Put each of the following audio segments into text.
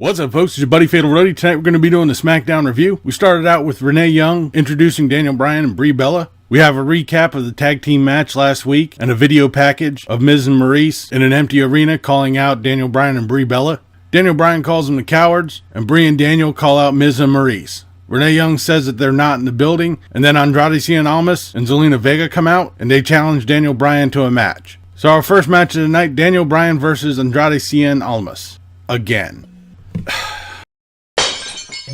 What's up, folks? It's your buddy Fatalroadie. Tonight we're going to be doing the Smackdown review. We started out with Renee Young introducing Daniel Bryan and Brie Bella. We have a recap of the tag team match last week and a video package of Miz and Maurice in an empty arena calling out Daniel Bryan and Brie Bella. Daniel Bryan calls them the cowards, and Brie and Daniel call out Miz and Maurice. Renee Young says that they're not in the building, and then Andrade Cien Almas and Zelina Vega come out, and they challenge Daniel Bryan to a match. So our first match of the night, Daniel Bryan versus Andrade Cien Almas. Again.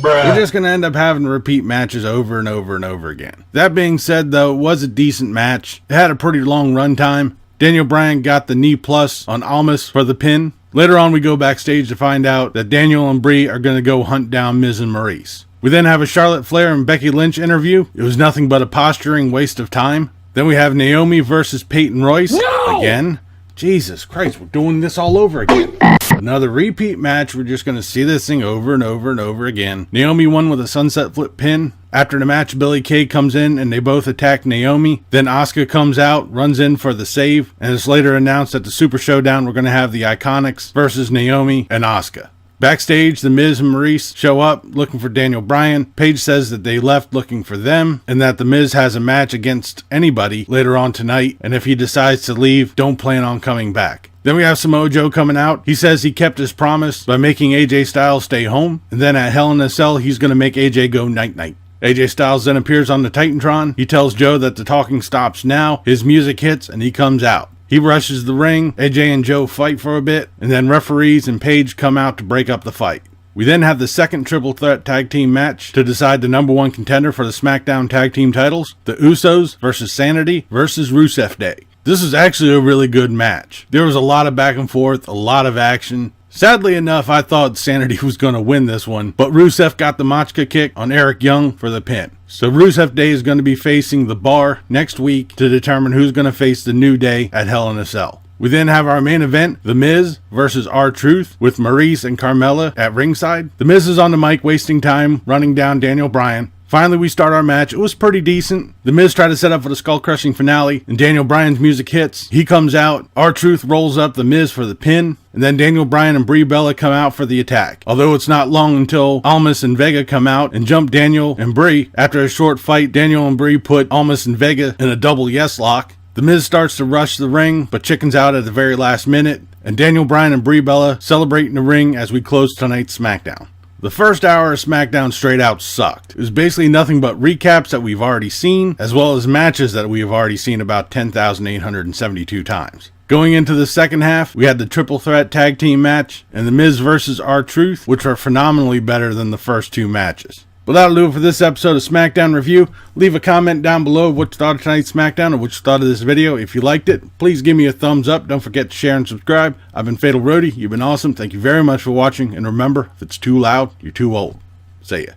We're just going to end up having to repeat matches over and over and over again. That being said, though, it was a decent match. It had a pretty long run time. Daniel Bryan got the knee plus on Almas for the pin. Later on, we go backstage to find out that Daniel and Brie are going to go hunt down Miz and Maurice. We then have a Charlotte Flair and Becky Lynch interview. It was nothing but a posturing waste of time. Then we have Naomi versus Peyton Royce. No! Again. Jesus Christ, we're doing this all over again. Another repeat match. We're just going to see this thing over and over and over again. Naomi won with a sunset flip pin. After the match, Billie Kay comes in and they both attack Naomi. Then Asuka comes out, runs in for the save, and it's later announced at the Super Showdown we're going to have the Iconics versus Naomi and Asuka. Backstage, The Miz and Maurice show up looking for Daniel Bryan. Paige says that they left looking for them and that The Miz has a match against anybody later on tonight, and if he decides to leave, don't plan on coming back. Then we have Samoa Joe coming out. He says he kept his promise by making AJ Styles stay home, and then at Hell in a Cell, he's going to make AJ go night-night. AJ Styles then appears on the Titantron. He tells Joe that the talking stops now. His music hits, and he comes out. He rushes the ring. AJ and Joe fight for a bit, and then referees and Paige come out to break up the fight. We then have the second triple threat tag team match to decide the number one contender for the SmackDown tag team titles, the Usos versus Sanity versus Rusev Day. This is actually a really good match. There was a lot of back and forth, a lot of action. Sadly enough, I thought Sanity was going to win this one, but Rusev got the Machka kick on Eric Young for the pin. So Rusev Day is going to be facing The Bar next week to determine who's going to face the New Day at Hell in a Cell. We then have our main event, The Miz versus R-Truth, with Maurice and Carmella at ringside. The Miz is on the mic wasting time running down Daniel Bryan. Finally, we start our match. It was pretty decent. The Miz tried to set up for the skull-crushing finale, and Daniel Bryan's music hits. He comes out. R-Truth rolls up The Miz for the pin, and then Daniel Bryan and Brie Bella come out for the attack. Although it's not long until Almas and Vega come out and jump Daniel and Brie. After a short fight, Daniel and Brie put Almas and Vega in a double yes lock. The Miz starts to rush the ring, but chickens out at the very last minute, and Daniel Bryan and Brie Bella celebrate in the ring as we close tonight's SmackDown. The first hour of SmackDown straight out sucked. It was basically nothing but recaps that we've already seen, as well as matches that we have already seen about 10,872 times. Going into the second half, we had the triple threat tag team match, and The Miz versus R-Truth, which are phenomenally better than the first two matches. Well, that'll do it for this episode of SmackDown Review. Leave a comment down below of what you thought of tonight's SmackDown or what you thought of this video. If you liked it, please give me a thumbs up. Don't forget to share and subscribe. I've been Fatalroadie. You've been awesome. Thank you very much for watching. And remember, if it's too loud, you're too old. See ya.